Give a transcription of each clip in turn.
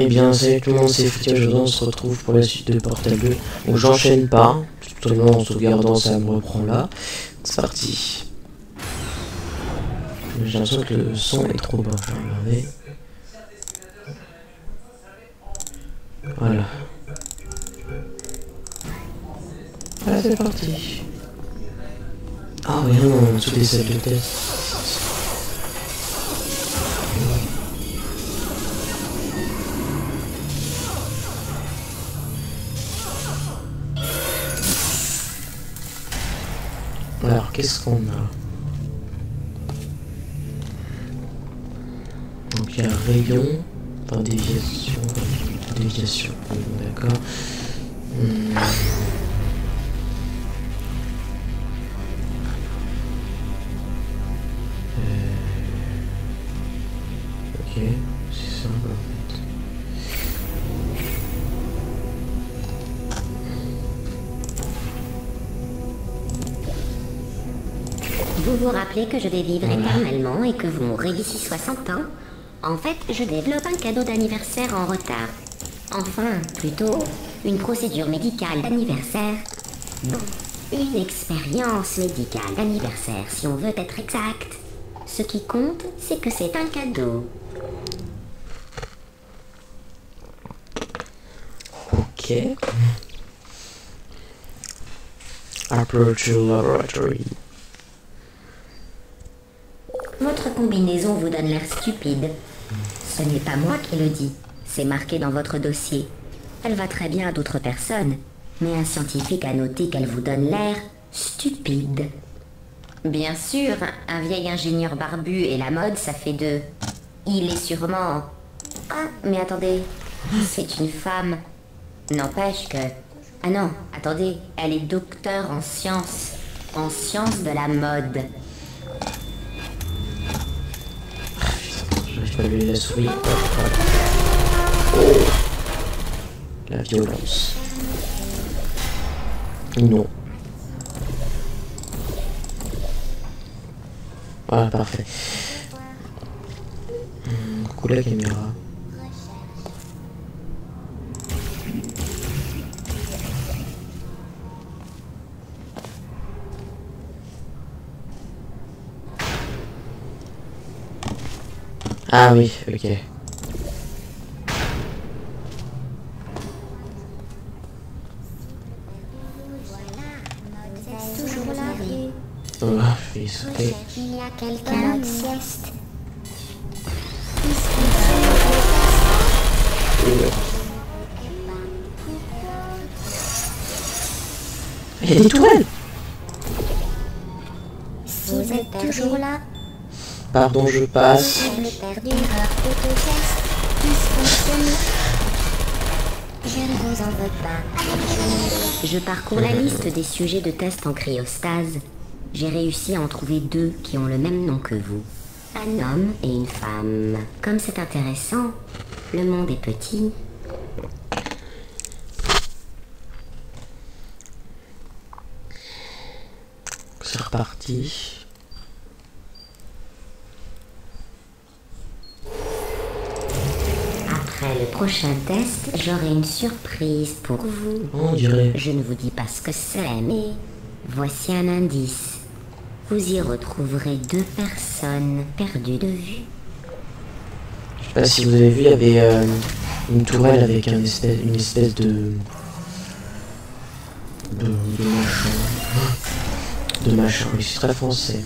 Eh bien, salut tout le monde, c'est Fritti. Aujourd'hui on se retrouve pour la suite de Portal 2. Donc j'enchaîne pas, tout simplement en sauvegardant, ça me reprend là. C'est parti. J'ai l'impression que le son est trop bas, je vais regarder. Voilà. Voilà, c'est parti. Ah oui, non, en dessous des salles de test. Alors, qu'est-ce qu'on a? Donc il y a rayon, enfin déviation, d'accord. Ok, c'est ça en fait. Vous vous rappelez que je vais vivre éternellement et que vous mourrez d'ici 60 ans? En fait, je développe un cadeau d'anniversaire en retard. Enfin, plutôt, une procédure médicale d'anniversaire. Bon, une expérience médicale d'anniversaire, si on veut être exact. Ce qui compte, c'est que c'est un cadeau. Ok. Approach your laboratory. Votre combinaison vous donne l'air stupide. Ce n'est pas moi qui le dis, c'est marqué dans votre dossier. Elle va très bien à d'autres personnes, mais un scientifique a noté qu'elle vous donne l'air stupide. Bien sûr, un vieil ingénieur barbu et la mode, ça fait deux. Il est sûrement... Ah, mais attendez, c'est une femme. N'empêche que... Ah non, attendez, elle est docteur en sciences de la mode. J'arrive pas à lever la souris. Oh. La violence. Non. Voilà, parfait. Coucou la caméra. Ah oui, ok. Toujours là. Oh, je vais sauter. Il y a quelqu'un. Sieste. Il y a des tourelles. Vous êtes toujours là. Pardon, je passe. Je ne vous en veux pas. Je parcours la liste des sujets de test en cryostase. J'ai réussi à en trouver deux qui ont le même nom que vous. Un homme et une femme. Comme c'est intéressant, le monde est petit. C'est reparti. Après le prochain test, j'aurai une surprise pour vous. On dirait. Je ne vous dis pas ce que c'est, mais voici un indice. Vous y retrouverez deux personnes perdues de vue. Je sais pas si vous avez vu, il y avait une tourelle avec une espèce de machin. De machin, oui, c'est très français.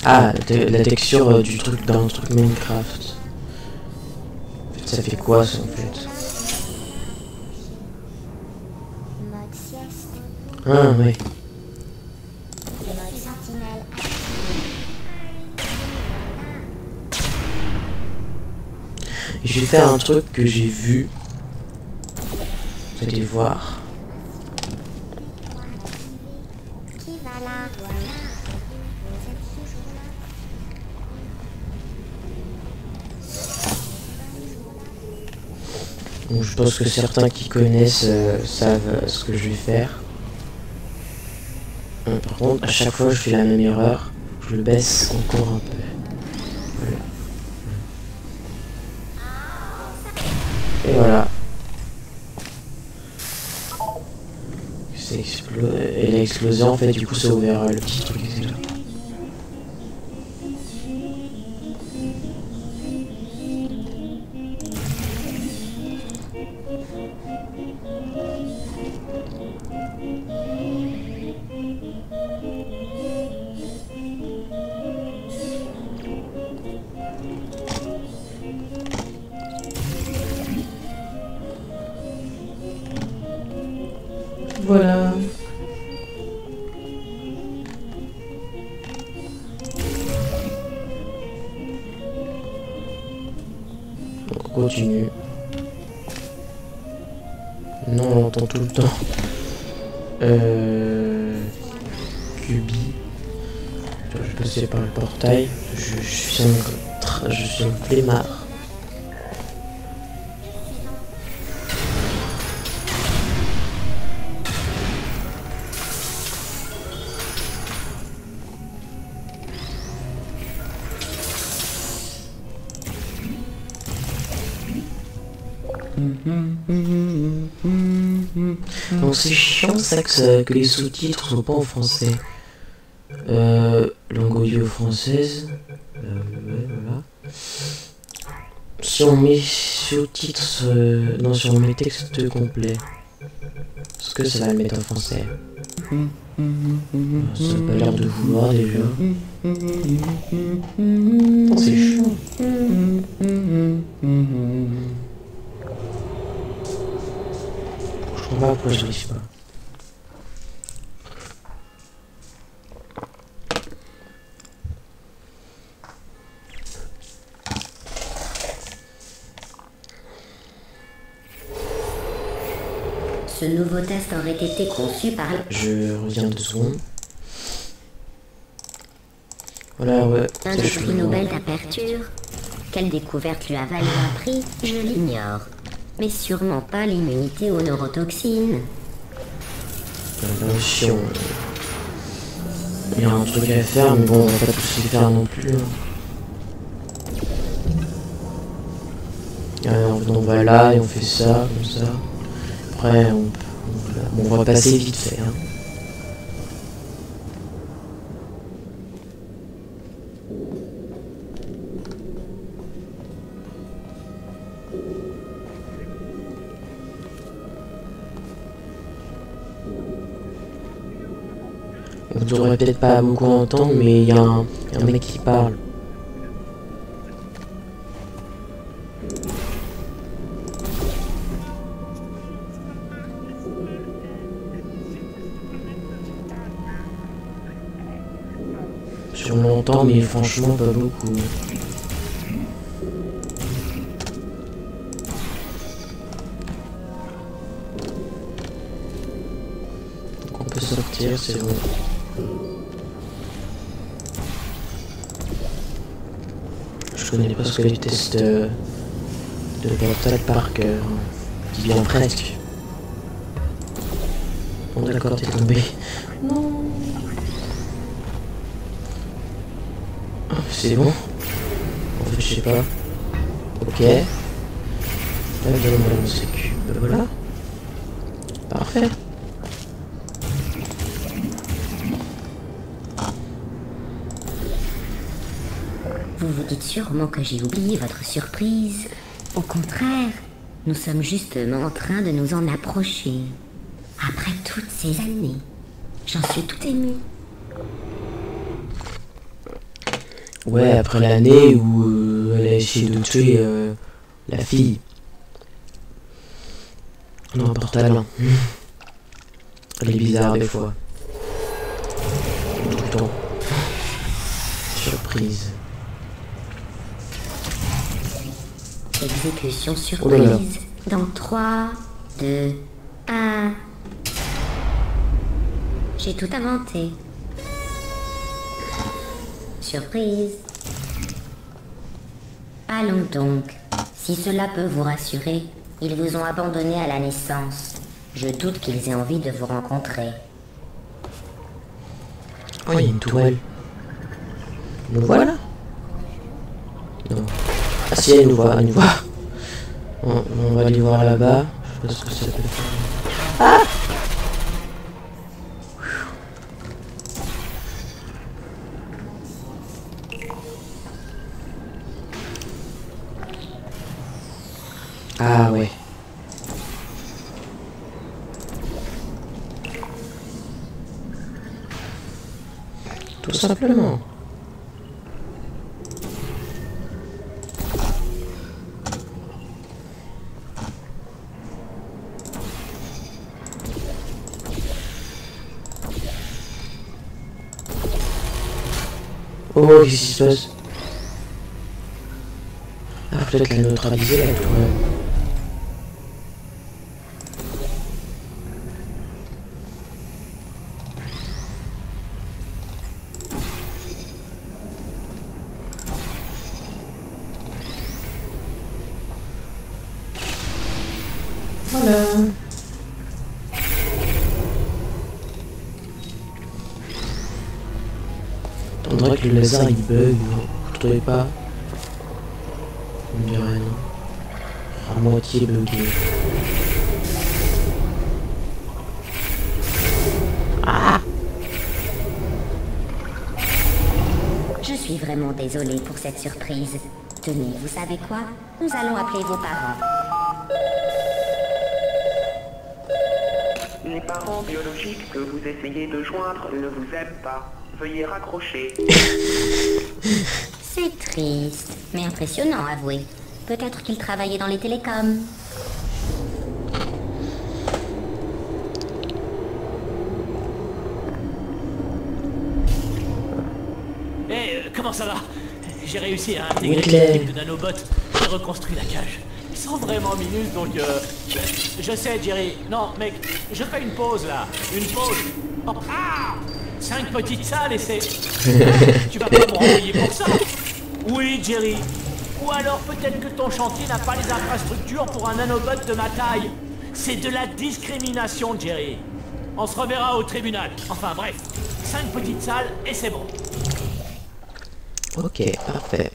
Ah, la texture du truc d'un truc Minecraft. En fait, ça fait quoi ça en fait? Ah ouais. Et je vais faire un truc que j'ai vu. Vous allez voir. Donc, je pense que certains qui connaissent savent ce que je vais faire. Par contre, à chaque fois je fais la même erreur. Je le baisse encore un peu. Voilà. Et voilà. Elle a explosé en fait, du coup ça a ouvert le petit truc ici là. Voilà. Donc on continue. Non, on l'entend tout le temps. Cubi. Je vais passer par le portail. Je suis un flemmard. Donc c'est chiant ça que les sous-titres sont pas en français. Langue audio française. Ouais, voilà. Si on met sous-titres, non, si on met texte complet, est-ce que ça va le mettre en français? Ça a pas l'air de vouloir déjà. C'est chiant. Je comprends pas pourquoi je n'arrive pas. Ce nouveau test aurait été conçu par... Je reviens 2 secondes. Voilà, ouais. Un des prix Nobel d'aperture. Quelle découverte lui a valu un prix? Je l'ignore. Mais sûrement pas l'immunité aux neurotoxines. Attention. Il y a un truc à faire, mais bon, on va pas tous les faire non plus. Donc on va là et on fait ça, comme ça. Après, on va passer vite fait. Hein. Vous devrez peut-être pas beaucoup entendre, mais il y a un mec qui parle. Sur longtemps, mais franchement pas beaucoup. Donc on peut sortir, c'est bon. Je connais presque les tests de Portal par cœur. Qui vient presque. Bon d'accord, t'es tombé. Non. C'est bon. En fait, je sais pas. Ok. Donne-moi mon sécu. Voilà. Parfait. Vous vous dites sûrement que j'ai oublié votre surprise. Au contraire, nous sommes justement en train de nous en approcher. Après toutes ces années, j'en suis tout ému. Ouais, après l'année où elle a essayé de tuer la fille. Non, Portal 1. Elle est bizarre des fois. Tout le temps. Surprise. Exécution surprise. Oh là là. Dans 3, 2, 1. J'ai tout inventé. Surprise. Allons donc. Si cela peut vous rassurer, ils vous ont abandonné à la naissance. Je doute qu'ils aient envie de vous rencontrer. Oh, il y a une tourelle. Nous voilà. Non. Ah si, elle nous voit, elle nous voit. On va aller voir là-bas. Je sais pas ce que ça peut faire. Ah! Ah ouais. Tout simplement. Oh, qu'est-ce qui se passe? Ah, peut-être la neutraliser la tour. Voilà. On dirait que le laser il bug, vous trouvez pas? On dirait non. À moitié bugué. Ah! Je suis vraiment désolée pour cette surprise. Tenez, vous savez quoi? Nous allons appeler vos parents. Les parents biologiques que vous essayez de joindre ne vous aiment pas. Veuillez raccrocher. C'est triste, mais impressionnant, avouez. Peut-être qu'ils travaillaient dans les télécoms. Comment ça va? J'ai réussi à intégrer Whitley. l'équipe de nanobots et reconstruit la cage. Ils sont vraiment minus, donc je sais, Jerry. Non, mec, je fais une pause, là. Une pause. Oh, ah 5 petites salles et c'est... Tu vas pas me renvoyer pour ça? Oui, Jerry. Ou alors peut-être que ton chantier n'a pas les infrastructures pour un nanobot de ma taille. C'est de la discrimination, Jerry. On se reverra au tribunal. Enfin, bref. 5 petites salles et c'est bon. Ok, parfait.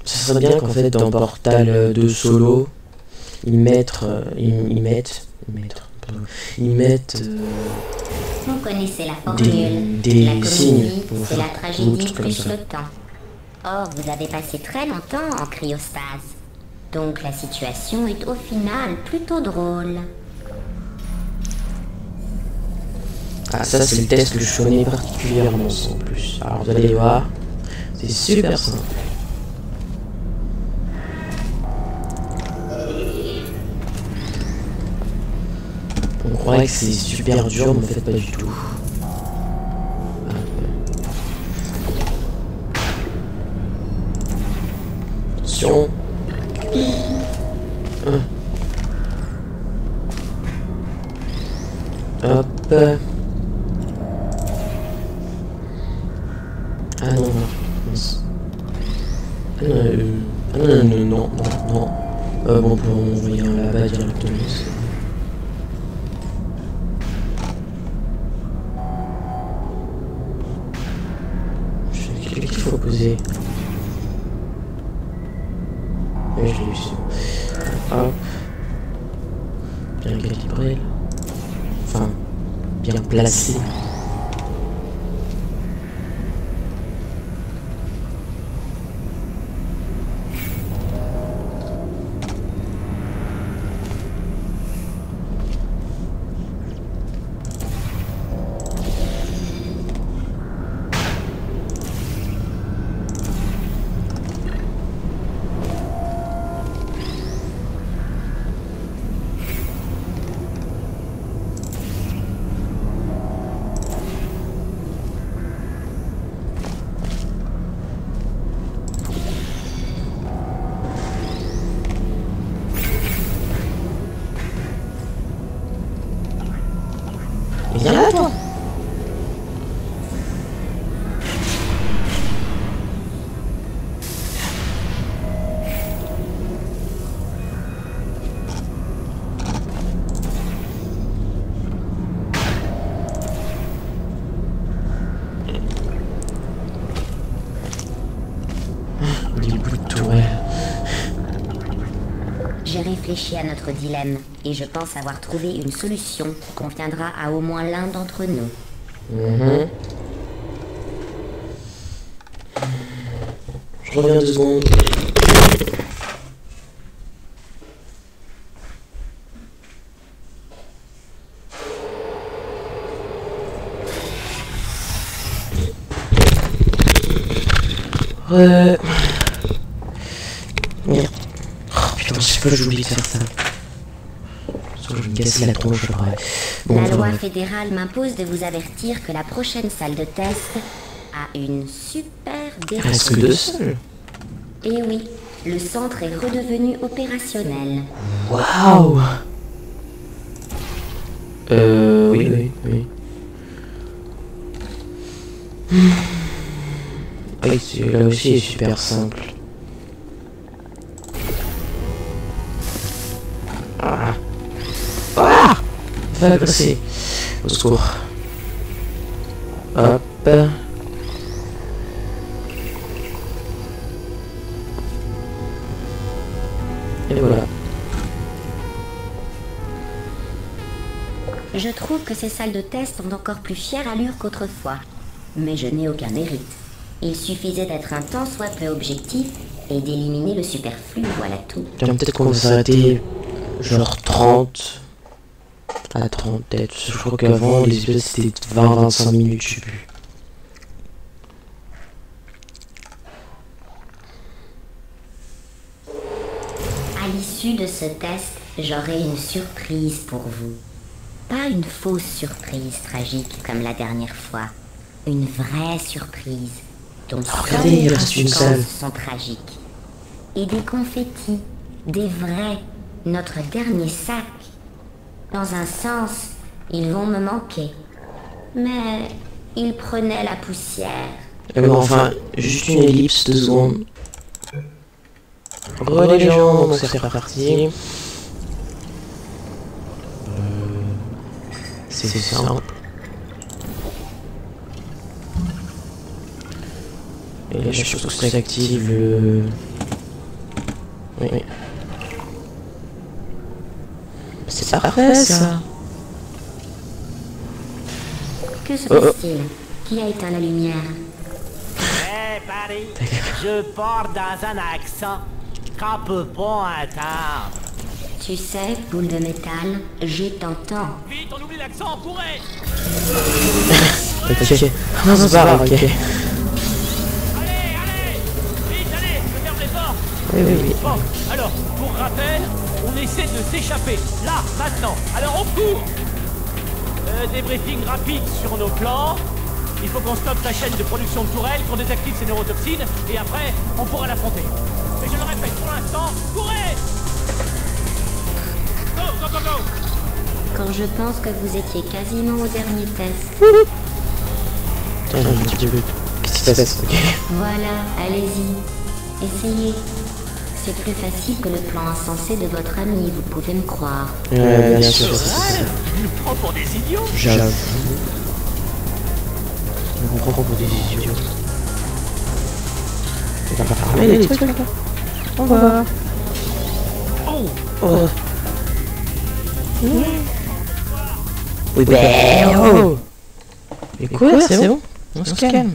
Ça serait bien qu'en fait dans Portal 2 Solo, ils mettent Vous connaissez la formule. des La signes comédie, pour c'est faire la tragédie d'autres comme plus ça. le temps. Or, vous avez passé très longtemps en cryostase. Donc la situation est au final plutôt drôle. Ah ça c'est le test que je connais particulièrement en plus. Alors vous allez voir, c'est super simple. On croirait que c'est super dur, mais en fait pas du tout. Attention. Hop. Ah non, non, mince. Ah non, non. Bon, on peut envoyer un là-bas directement. Qu'est-ce qu'il faut poser? Oui, je l'ai eu, c'est bon. Hop. Bien calibré. Enfin, bien placé. J'ai réfléchi à notre dilemme et je pense avoir trouvé une solution qui conviendra à au moins l'un d'entre nous. Je reviens 2 secondes. Merde. Oh putain, je sais pas, j'ai oublié de faire ça. Je vais me casser la tronche après. Bon, La loi voilà. fédérale m'impose de vous avertir que la prochaine salle de test a une super Il reste que défaut. 2 seuls. Et oui, le centre est redevenu opérationnel. Waouh. Oui. Oui, celui-là aussi est super simple. Ah. Va agresser. Au secours. Hop. Et voilà. Je trouve que ces salles de test ont encore plus fière allure qu'autrefois. Mais je n'ai aucun mérite. Il suffisait d'être un tant soit peu objectif et d'éliminer le superflu, voilà tout. Tiens, peut-être qu'on va s'arrêter genre 30 à 30 peut-être. Je crois qu'avant les épisodes c'était 20-25 minutes, je sais plus. À l'issue de ce test, j'aurai une surprise pour vous. Pas une fausse surprise tragique comme la dernière fois. Une vraie surprise dont regardez, seules les il reste une conséquences salle. sont tragiques. Et des confettis, des vrais, notre dernier sac. Dans un sens, ils vont me manquer. Mais ils prenaient la poussière. Mais enfin, juste une ellipse, 2 secondes. Re les gens, donc c'est reparti. C'est simple. Et là, je suppose que ça active le... Oui. C'est parfait ça. Que se passe-t-il? Qui a éteint la lumière? Hé, Paris, je pars dans un accent qu'on peut pas entendre. Tu sais, boule de métal, je t'entends. Vite, on oublie l'accent, courez! Ok. Non, c'est pas grave, ok. Allez, vite, allez, je ferme les portes. Oui. Bon, alors, pour rappel, on essaie de s'échapper, là, maintenant. Alors, on court. Débriefing rapide sur nos plans. Il faut qu'on stoppe la chaîne de production de tourelles, qu'on désactive ses neurotoxines, et après, on pourra l'affronter. Mais je le répète, pour l'instant, courez! Go! Quand je pense que vous étiez quasiment au dernier test. Attends, un petit peu. Qu'est-ce qui se passe? Ok. Voilà, allez-y. Essayez. C'est plus facile que le plan insensé de votre ami, vous pouvez me croire. Bien sûr, c'est ça. Il nous prend pour des idiots. J'avoue. On prend pour des idiots. On va pas fermer les trucs là. On va. Oh. Oui, ben oh. Mais quoi, c'est bon. On se calme.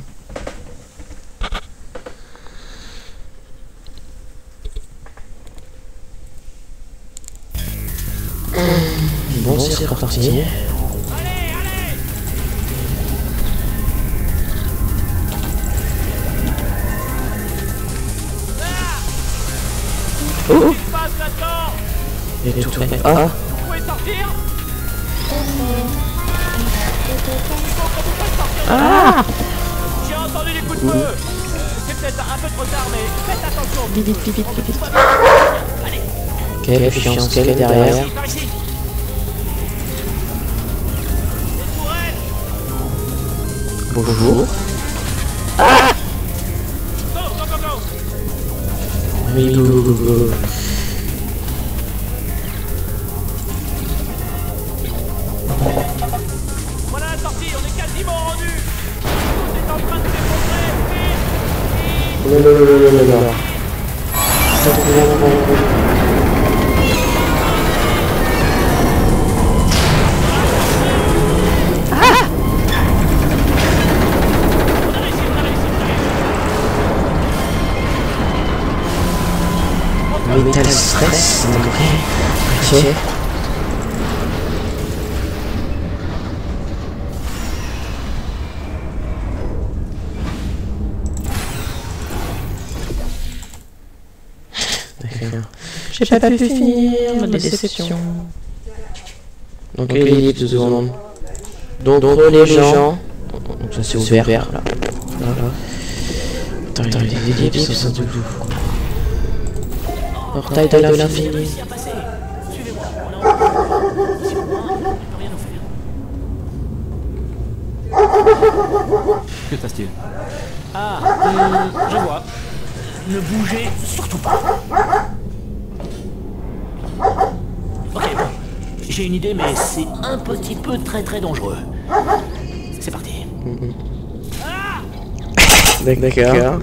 Bon, c'est reparti. Oh. Qu'est-ce qui se passe là-dedans? Il est tout prêt. Ah. Vous pouvez sortir? Ah. J'ai entendu des coups de feu. C'est peut-être un peu trop tard, mais faites attention. Vite. Allez, Ok, la fichance qu'elle est derrière. par ici. Les tourelles. Bonjour. Go! Oui, go. Voilà la sortie, on est quasiment rendu. Tout est en train de s'effondrer. Non. Ok. D'accord. J'ai pas pu finir ma déception. Donc l'ellipse 2 secondes. Donc les gens. Donc ça c'est ouvert là. Putain, les ellipses c'est un truc de fou. Portail de l'infini. Suivez-moi, on est en si loin, on ne peut rien nous faire. Que se passe-t-il? Ah, je vois. Ne bougez surtout pas. Ok, bon. J'ai une idée, mais c'est un petit peu très dangereux. C'est parti. D'accord.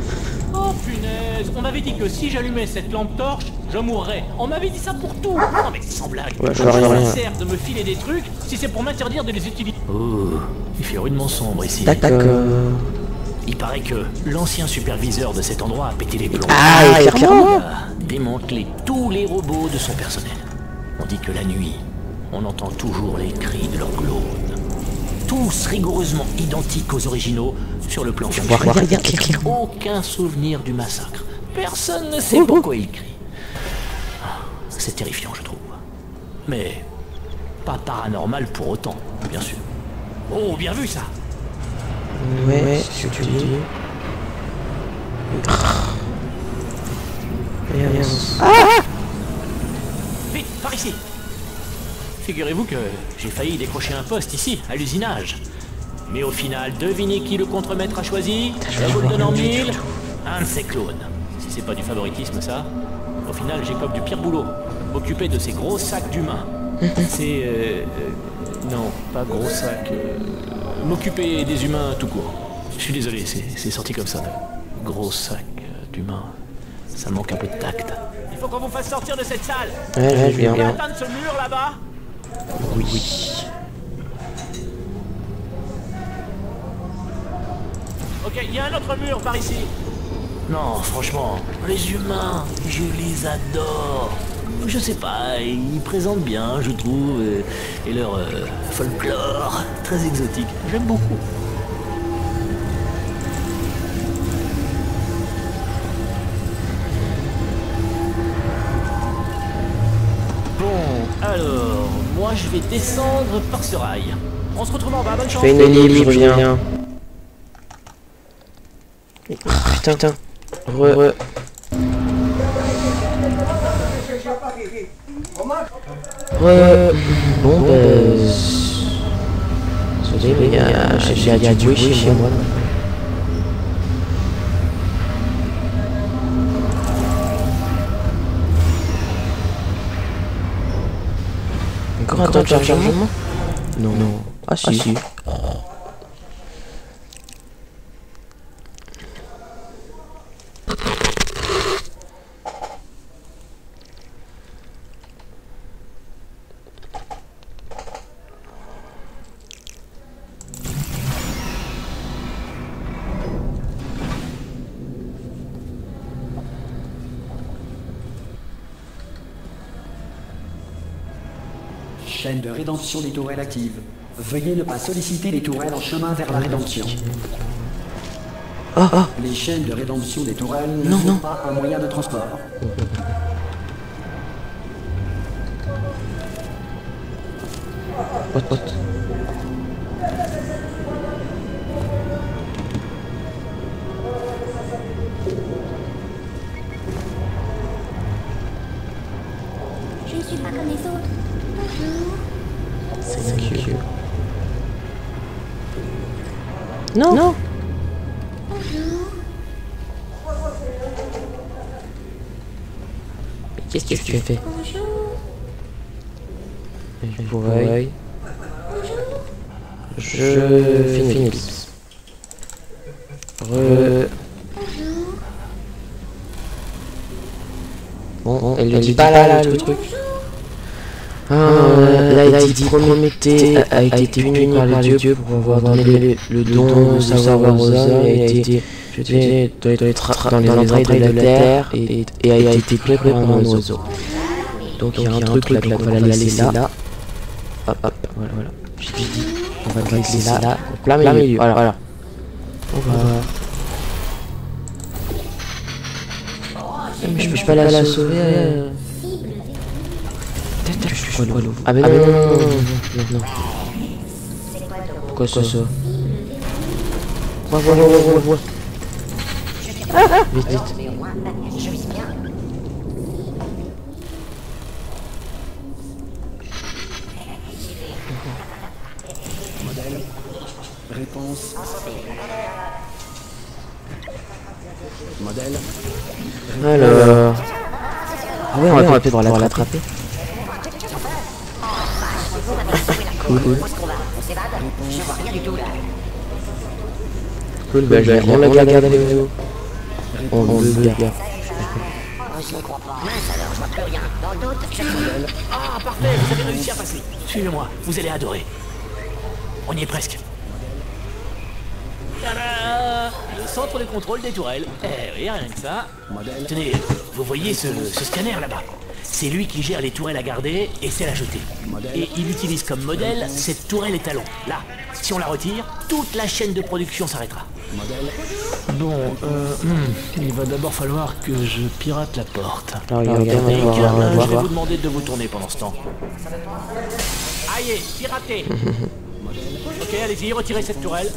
Oh punaise, on m'avait dit que si j'allumais cette lampe torche, je mourrais. On m'avait dit ça pour tout. Non mais sans blague. Ouais, ça rien. sert de me filer des trucs si c'est pour m'interdire de les utiliser. Oh, il fait rudement sombre ici. D'accord. Il paraît que l'ancien superviseur de cet endroit a pété les plombs. Ah, clairement. Il a démantelé tous les robots de son personnel. On dit que la nuit, on entend toujours les cris de leurs clones. Tous rigoureusement identiques aux originaux sur le plan fonctionnel. Aucun souvenir du massacre. Personne ne sait pourquoi ils crient. C'est terrifiant, je trouve. Mais pas paranormal pour autant, bien sûr. Oh, bien vu ça. Ouais, ce que tu dis. Vite, par ici. Figurez-vous que j'ai failli décrocher un poste ici, à l'usinage. Mais au final, devinez qui le contremaître a choisi? Je vous le donne en mille. Un de ses clones. Si c'est pas du favoritisme, ça. Au final, j'écope du pire boulot. M'occuper de ces gros sacs d'humains. C'est... non, pas gros sacs. M'occuper des humains tout court. Je suis désolé, c'est sorti comme ça. Gros sacs d'humains. Ça manque un peu de tact. Il faut qu'on vous fasse sortir de cette salle. Ouais, je viens. Vous pouvez atteindre ce mur là-bas? Oui. Ok, il y a un autre mur par ici. Non, franchement, les humains, je les adore. Je sais pas, ils présentent bien, je trouve, et leur folklore, très exotique. J'aime beaucoup. Bon, alors, moi je vais descendre par ce rail. On se retrouve en bas, bonne chance. Fais une ellipse, je reviens. Putain. Bon, désolé, mais il y a du bruit chez moi. Encore un temps de chargement? Non. Ah si. Chaîne de rédemption des tourelles active. Veuillez ne pas solliciter les tourelles en chemin vers la rédemption. Les chaînes de rédemption des tourelles ne sont pas un moyen de transport. What? Je ne suis pas comme les autres. Bonjour. C'est cute. Non. Bonjour. Qu'est-ce que tu fais? Bonjour. Ouais. Je fais une ellipse. Bon, elle le dit pas là, le truc. Là, il dit Prométhée a été puni par les dieux pour avoir donné le don de savoir aux hommes et a été jeté dans les entrailles de la terre et a été cloué par un oiseau. Donc il y a un truc là qu'on va la laisser là. Hop, hop, voilà, voilà. Je dis, on va la laisser là, plein milieu. Voilà, voilà. On va... Mais je peux pas la sauver. Peut-être que je suis quoi, ah mais non, non. Quoi ça? Vois. Vite. Modèle. Réponse. Modèle. Alors... Ah ouais, on va peut-être pouvoir l'attraper. Cool. Cool, bah on la garde avec nous. On le garde. Ah, parfait, vous avez réussi à passer. Suivez-moi, vous allez adorer. On y est presque. Tada! Le centre de contrôle des tourelles. Eh oui, rien que ça. Tenez, vous voyez ce scanner là-bas? C'est lui qui gère les tourelles à garder et celles à jeter. Et il utilise comme modèle cette tourelle étalon. Là, si on la retire, toute la chaîne de production s'arrêtera. Bon, il va d'abord falloir que je pirate la porte. Alors, Et regardez, on va je vais voir. vous demander de vous tourner pendant ce temps. Aïe, piratez. Ok, allez-y, retirez cette tourelle.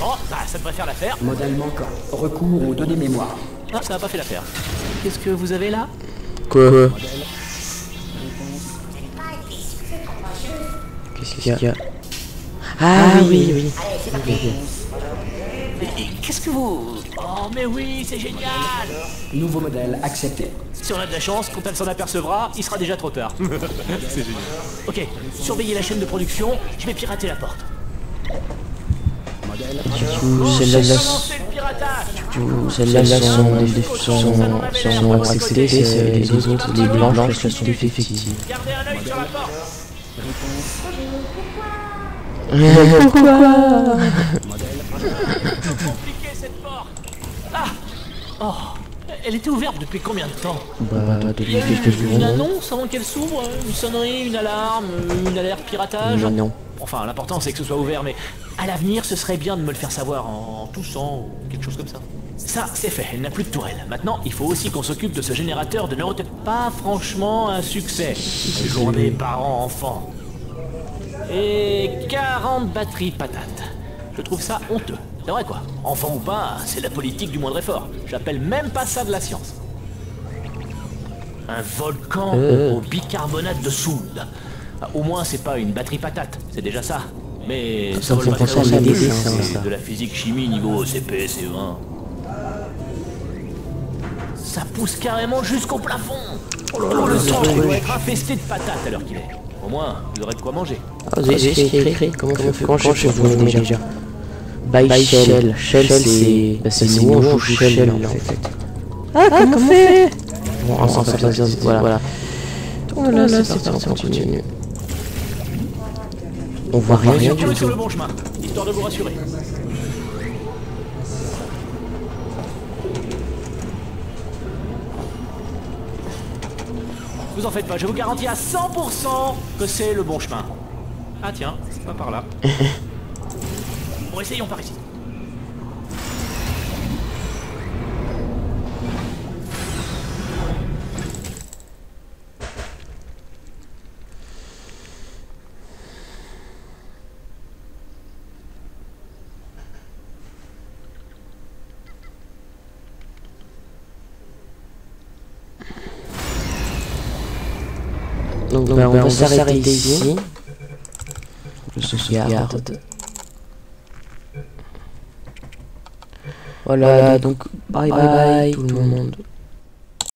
Bon, ça devrait faire l'affaire. Modèle manquant. Recours aux données mémoire. Non, ça n'a pas fait l'affaire. Qu'est-ce que vous avez là? Quoi? Qu'est-ce qu'il y a? Ah oui. Et qu'est-ce que vous... Oh, mais oui, c'est génial. Nouveau modèle accepté. Si on a de la chance, quand elle s'en apercevra, il sera déjà trop tard. C'est génial. Ok, surveillez la chaîne de production, je vais pirater la porte. Celles-là sont acceptées, les autres, les blanches, sont défectives. Gardez un œil sur la porte. Pourquoi? Compliqué cette porte. Ah. Oh, elle était ouverte depuis combien de temps? Bah, Il y a eu une annonce avant qu'elle s'ouvre, une sonnerie, une alarme, une alerte piratage. Non. Enfin, l'important c'est que ce soit ouvert, mais à l'avenir, ce serait bien de me le faire savoir en toussant ou quelque chose comme ça. Ça, c'est fait, elle n'a plus de tourelle. Maintenant, il faut aussi qu'on s'occupe de ce générateur de neurothèque. Pas franchement un succès. Journée parents-enfants. Et 40 batteries patates. Je trouve ça honteux. C'est vrai quoi. Enfant ou pas, c'est la politique du moindre effort. J'appelle même pas ça de la science. Un volcan au bicarbonate de soude. Ah, au moins, c'est pas une batterie patate. C'est déjà ça. Mais ça vole pas très haut non plus, c'est de la physique-chimie niveau CP, C20. Ça pousse carrément jusqu'au plafond. Oh, le centre doit être infesté de patates à l'heure qu'il est. Au moins, vous aurez de quoi manger. Ah, vous avez écrit. Comment je fais déjà? By Shell. Shell, c'est nous, on joue Shell en fait. Ah, comment on fait? Bon, voilà. Voilà, c'est parti, on continue. On voit rien du tout. Sur tout. le bon chemin, histoire de vous rassurer. Vous en faites pas, je vous garantis à 100% que c'est le bon chemin. Ah tiens, c'est pas par là. Bon, essayons par ici. Donc, on va s'arrêter ici. Je sauvegarde. Voilà, donc bye bye tout le monde.